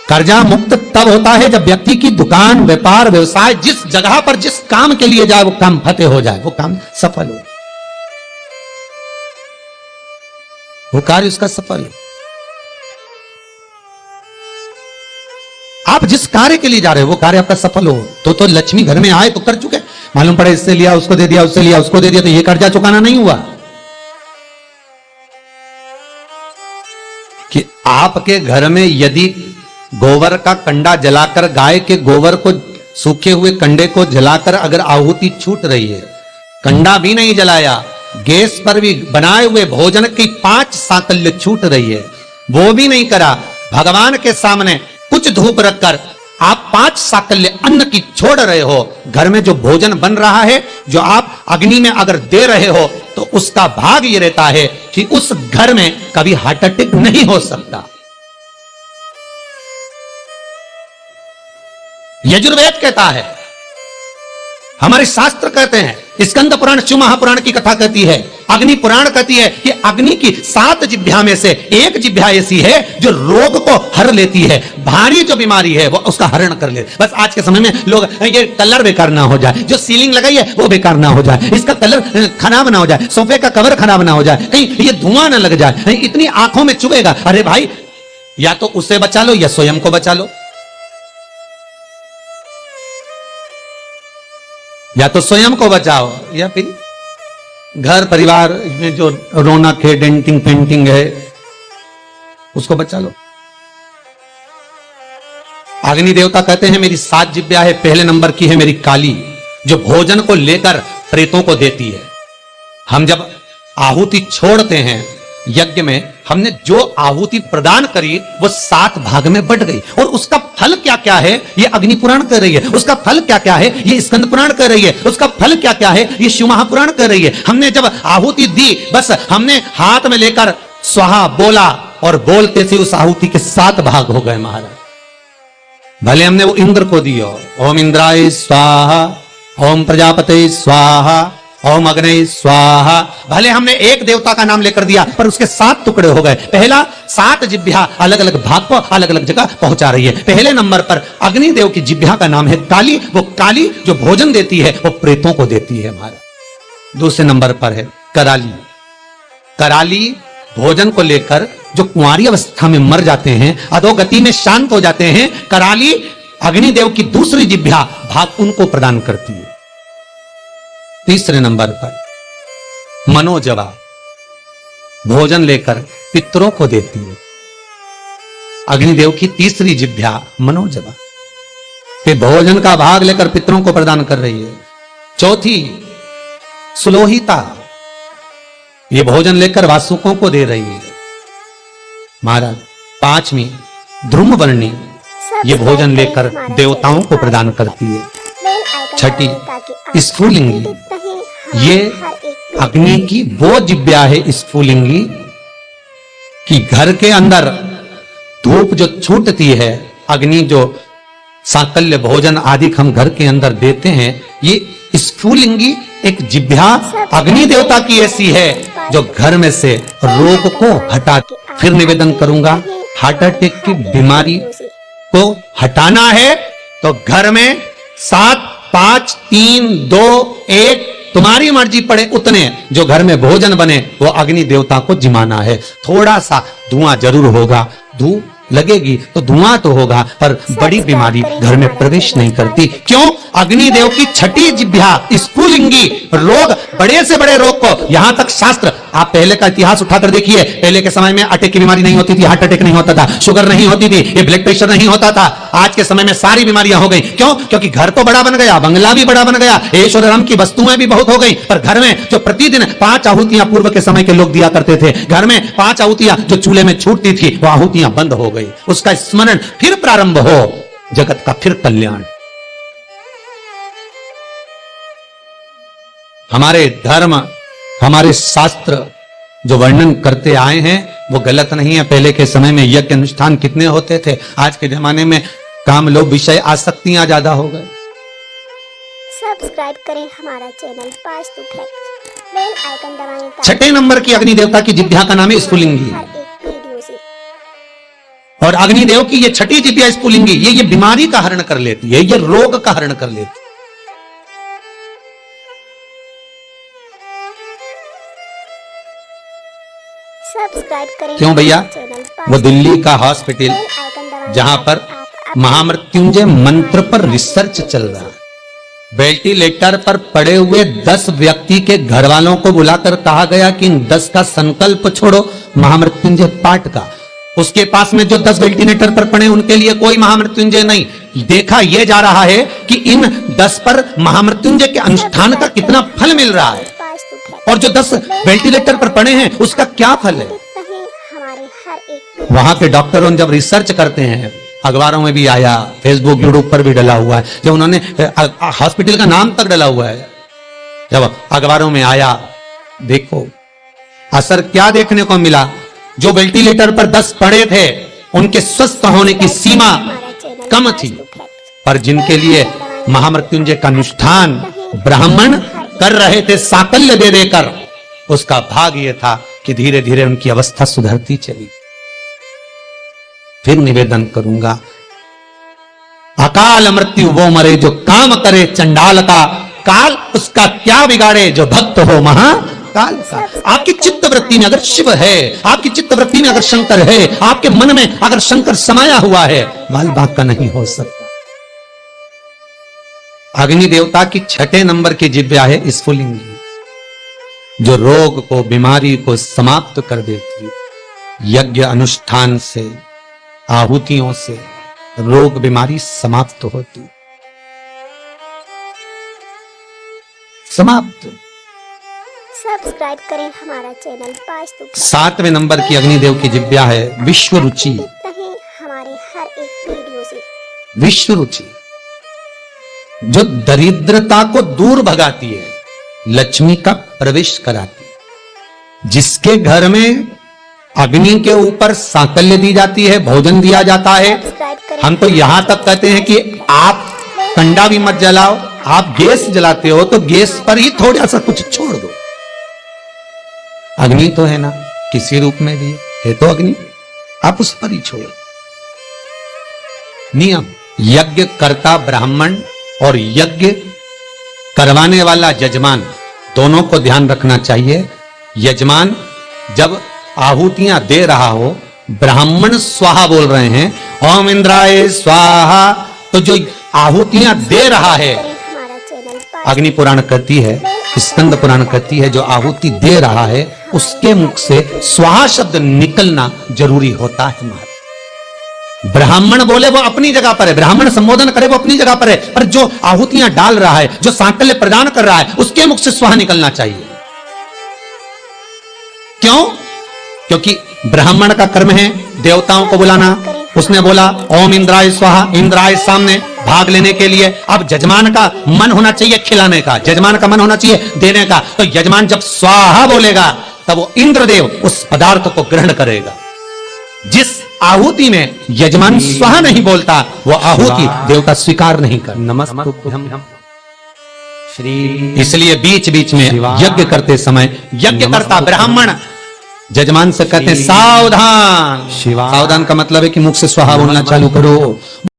कर्जा मुक्त तब होता है जब व्यक्ति की दुकान, व्यापार, व्यवसाय जिस जगह पर जिस काम के लिए जाए वो काम फतेह हो जाए, वो काम सफल हो, वो कार्य उसका सफल हो। आप जिस कार्य के लिए जा रहे हो वो कार्य आपका सफल हो तो लक्ष्मी घर में आए तो कर चुके, मालूम पड़े इससे लिया उसको दे दिया, उससे लिया उसको दे दिया, तो ये कर्जा चुकाना नहीं हुआ। कि आपके घर में यदि गोबर का कंडा जलाकर, गाय के गोबर को, सूखे हुए कंडे को जलाकर अगर आहुति छूट रही है, कंडा भी नहीं जलाया, गैस पर भी बनाए हुए भोजन की 5 साकल्य छूट रही है, वो भी नहीं करा, भगवान के सामने कुछ धूप रखकर आप 5 साकल्य अन्न की छोड़ रहे हो, घर में जो भोजन बन रहा है, जो आप अग्नि में अगर दे रहे हो, तो उसका भाग ये रहता है कि उस घर में कभी हार्ट अटैक नहीं हो सकता। यजुर्वेद कहता है, हमारे शास्त्र कहते हैं, स्कंद पुराण, शिव महापुराण की कथा कहती है, अग्नि पुराण कहती है कि अग्नि की 7 जिह्वा में से एक जिह्वा ऐसी है जो रोग को हर लेती है, भारी जो बीमारी है वो उसका हरण कर ले। बस आज के समय में लोग ये कलर बेकार ना हो जाए, जो सीलिंग लगाई है वो बेकार ना हो जाए, इसका कलर खराब ना हो जाए, सोफे का कवर खराब ना हो जाए, कहीं ये धुआं ना लग जाए, कहीं इतनी आंखों में चुभेगा। अरे भाई, या तो उसे बचा लो या स्वयं को बचा लो, या तो स्वयं को बचाओ या फिर घर परिवार में जो रौनक है, डेंटिंग पेंटिंग है, उसको बचा लो। अग्नि देवता कहते हैं मेरी 7 जिह्वा है, पहले नंबर की है मेरी काली, जो भोजन को लेकर प्रेतों को देती है। हम जब आहुति छोड़ते हैं यज्ञ में, हमने जो आहुति प्रदान करी वो 7 भाग में बट गई, और उसका फल क्या क्या है ये अग्नि पुराण कह रही है, उसका फल क्या क्या है ये स्कंद पुराण कह रही है, उसका फल क्या क्या है ये शिव महापुराण कह रही है। हमने जब आहुति दी, बस हमने हाथ में लेकर स्वाहा बोला, और बोलते से उस आहुति के 7 भाग हो गए महाराज। भले हमने वो इंद्र को दी हो, ओम इंद्राय स्वाहा, ओम प्रजापते स्वाहा, ओम अग्नि स्वाहा, भले हमने एक देवता का नाम लेकर दिया पर उसके 7 टुकड़े हो गए। पहला 7 जिह्वा अलग अलग भाग को अलग अलग जगह पहुंचा रही है। पहले नंबर पर अग्निदेव की जिह्वा का नाम है काली, वो काली जो भोजन देती है वो प्रेतों को देती है हमारा। दूसरे नंबर पर है कराली, कराली भोजन को लेकर जो कुंवारी अवस्था में मर जाते हैं, अधोगति में शांत हो जाते हैं, कराली अग्निदेव की दूसरी जिह्वा भाग उनको प्रदान करती है। तीसरे नंबर पर मनोजवा भोजन लेकर पितरों को देती है, अग्निदेव की तीसरी जिह्वा मनोजवा पे भोजन का भाग लेकर पितरों को प्रदान कर रही है। चौथी सुलोहिता, ये भोजन लेकर वासुकों को दे रही है महाराज। 5वीं ध्रुमवर्णी, ये भोजन लेकर देवताओं को प्रदान करती है। 6ठी स्फुलिंगी, ये अग्नि की वो जिह्वा है स्फुलिंगी कि घर के अंदर धूप जो छूटती है, अग्नि जो साकल्य भोजन आदि हम घर के अंदर देते हैं, ये स्फुलिंगी एक जिह्वा अग्नि देवता की ऐसी है जो घर में से रोग को हटा। फिर निवेदन करूंगा, हार्ट अटैक की बीमारी को हटाना है तो घर में 7, 5, 3, 2, 1 तुम्हारी मर्जी पड़े उतने जो घर में भोजन बने वो अग्नि देवता को जिमाना है। थोड़ा सा धुआं जरूर होगा, धूप लगेगी तो धुआं तो होगा, पर बड़ी बीमारी घर में प्रवेश नहीं करती। क्यों? अग्निदेव की 6ठी जिह्वा स्फुलिंगी रोग, बड़े से बड़े रोग को, यहां तक शास्त्र, आप पहले का इतिहास उठाकर देखिए, पहले के समय में अटैक की बीमारी नहीं होती थी, हार्ट अटैक नहीं होता था, शुगर नहीं होती थी, ये ब्लड प्रेशर नहीं होता था। आज के समय में सारी बीमारियां हो गई। क्यों? क्योंकि घर तो बड़ा बन गया, बंगला भी बड़ा बन गया, ऐश और आराम की वस्तुएं भी बहुत हो गई, पर घर में जो प्रतिदिन 5 आहुतियां पूर्व के समय के लोग दिया करते थे, घर में 5 आहुतियां जो चूल्हे में छूटती थी वो आहुतियां बंद हो गई। उसका स्मरण फिर प्रारंभ हो, जगत का फिर कल्याण। हमारे धर्म, हमारे शास्त्र जो वर्णन करते आए हैं वो गलत नहीं है। पहले के समय में यज्ञ अनुष्ठान कितने होते थे, आज के जमाने में काम लोग विषय आसक्तियां ज्यादा हो गए। सब्सक्राइब करें हमारा चैनल पास्तु फैक्ट, बेल आइकन दबाएं। 6ठे नंबर की अग्नि देवता की जिह्वा का नाम है स्फुलिंगी। और अग्निदेव की ये छठी जिब्या स्फुलिंगी ये बीमारी का हरण कर लेती है, ये रोग का हरण कर लेती है। सब्सक्राइब करें क्यों भैया? चैनल वो दिल्ली का हॉस्पिटल बेल आइकन दबाएं जहां पर ताकि आप महामृत्युंजय मंत्र पर रिसर्च चल रहा है, वेंटिलेटर पर पड़े हुए 10 व्यक्ति के घर वालों को बुलाकर कहा गया कि इन 10 का संकल्प छोड़ो महामृत्युंजय पाठ का। उसके पास में जो 10 वेंटिलेटर पर पड़े उनके लिए कोई महामृत्युंजय नहीं। देखा यह जा रहा है कि इन 10 पर महामृत्युंजय के अनुष्ठान का कितना फल मिल रहा है, पास्तु फैक्ट और जो 10 वेंटिलेटर पर पड़े हैं उसका क्या फल है। नहीं हमारे हर एक वहां के डॉक्टरों जब रिसर्च करते हैं, अखबारों में भी आया, फेसबुक यूट्यूब पर भी डला हुआ है, जब उन्होंने हॉस्पिटल का नाम तक डला हुआ है, जब अखबारों में आया, देखो असर क्या देखने को मिला। जो वेंटिलेटर पर 10 पड़े थे उनके स्वस्थ होने की सीमा कम थी, पर जिनके लिए महामृत्युंजय का अनुष्ठान ब्राह्मण कर रहे थे साकल्य दे देकर, उसका भाग यह था कि धीरे धीरे उनकी अवस्था सुधरती चली। फिर निवेदन करूंगा, अकाल मृत्यु वो मरे जो काम करे चंडाल का, काल उसका क्या बिगाड़े जो भक्त हो महाकाल का। आपकी चित्त वृत्ति में अगर शिव है, आपकी चित्त वृत्ति में अगर शंकर है, आपके मन में अगर शंकर समाया हुआ है, माल बाग का नहीं हो सकता। अग्नि देवता की 6 नंबर की जिब्या है स्फुलिंगी, जो रोग को, बीमारी को समाप्त कर देती है। यज्ञ अनुष्ठान से, आहुतियों से रोग बीमारी समाप्त होती, समाप्त। सब्सक्राइब करें हमारा चैनल पास्तु फैक्ट। 7वें नंबर की अग्निदेव की जिब्या है विश्व रुचि। नहीं हमारे हर एक वीडियो से विश्व रुचि जो दरिद्रता को दूर भगाती है, लक्ष्मी का प्रवेश कराती है। जिसके घर में अग्नि के ऊपर सांकल्य दी जाती है, भोजन दिया जाता है, सब्सक्राइब करें। हम तो यहां तक कहते हैं कि आप कंडा भी मत जलाओ, आप गैस जलाते हो तो गैस पर ही थोड़ा सा कुछ छोड़ दो। अग्नि तो है ना, किसी रूप में भी है तो अग्नि, आप उस पर ही छोड़ो। नियम, यज्ञ करता ब्राह्मण और यज्ञ करवाने वाला यजमान दोनों को ध्यान रखना चाहिए। यजमान जब आहुतियां दे रहा हो, ब्राह्मण स्वाहा बोल रहे हैं, ओम इंद्राय स्वाहा, तो जो आहुतियां दे रहा है, हमारा चैनल अग्नि पुराण कहती है, स्कंद पुराण कहती है, जो आहुति दे रहा है उसके मुख से स्वाहा शब्द निकलना जरूरी होता है। महाराज ब्राह्मण बोले वो अपनी जगह पर है, ब्राह्मण संबोधन करे वो अपनी जगह पर है, पर जो आहुतियां डाल रहा है, जो सांकल्य प्रदान कर रहा है, उसके मुख से स्वाहा निकलना चाहिए। क्यों? क्योंकि ब्राह्मण का कर्म है देवताओं को बुलाना। उसने बोला ओम इंद्राय स्वाहा, इंद्राय सामने भाग लेने के लिए। अब यजमान का मन होना चाहिए खिलाने का, यजमान का मन होना चाहिए देने का। तो यजमान जब स्वाहा बोलेगा तब वो इंद्रदेव उस पदार्थ को ग्रहण करेगा। जिस आहुति में यजमान स्वाहा नहीं बोलता, वो आहुति देवता स्वीकार नहीं कर। नमस्तुभ्यम। इसलिए बीच बीच में यज्ञ करते समय यज्ञ करता ब्राह्मण यजमान से कहते हैं सावधान। सावधान का मतलब है कि मुख से स्वाहा बोलना चालू करो।